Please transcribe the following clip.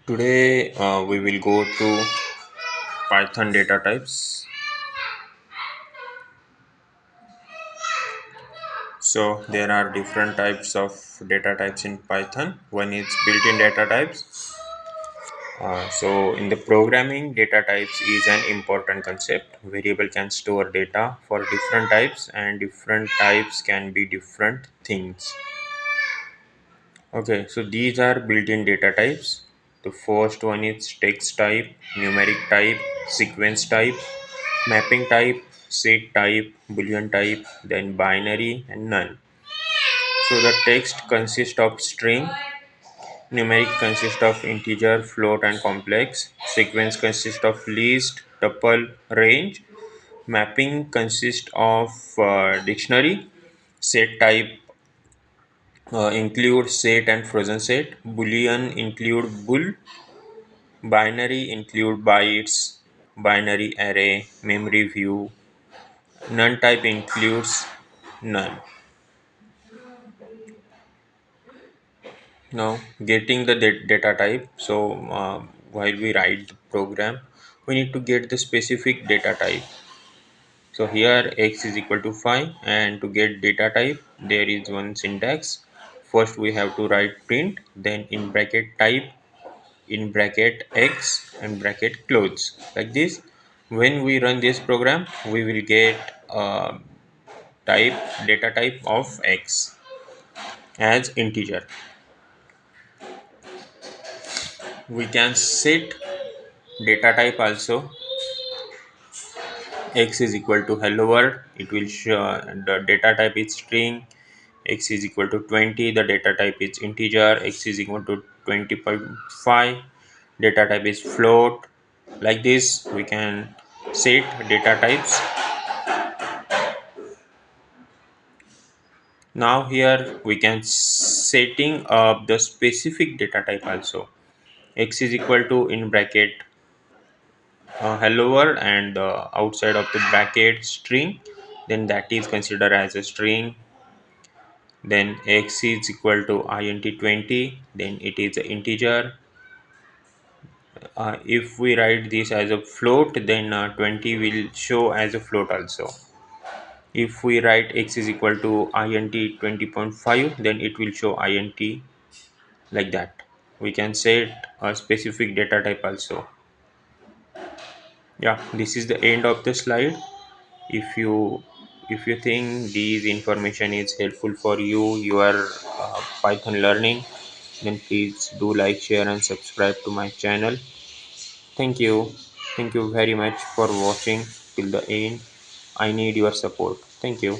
Today we will go through Python data types. So there are different types of data types in Python. One is built-in data types. So in the programming, data types is an important concept. Variable can store data for different types, and different types can be different things. Okay, so these are built-in data types. The first one is text type, numeric type, sequence type, mapping type, set type, boolean type, then binary and none. So the text consists of string, numeric consists of integer, float and complex, sequence consists of list, tuple, range, mapping consists of dictionary, set type include set and frozen set, boolean include bool, binary include bytes, binary array, memory view, none type includes none. Now getting the data type. So while we write the program, we need to get the specific data type. So here x is equal to 5, and to get data type there is one syntax. First we have to write print, then in bracket type, in bracket x and bracket close, like this. When we run this program we will get type data type of x as integer. We can set data type also. X is equal to hello world, it will show the data type is string. X is equal to 20, the data type is integer. X is equal to 20.5, data type is float. Like this we can set data types. Now here we can setting up the specific data type also. X is equal to in bracket hello world, and outside of the bracket string, then that is considered as a string. Then x is equal to int 20, then it is an integer. If we write this as a float, then 20 will show as a float also. If we write x is equal to int 20.5, then it will show int, like that. We can set a specific data type also. Yeah, this is the end of the slide. If you think these information is helpful for your Python learning, then please do like, share and subscribe to my channel. Thank you very much for watching till the end. I need your support. Thank you.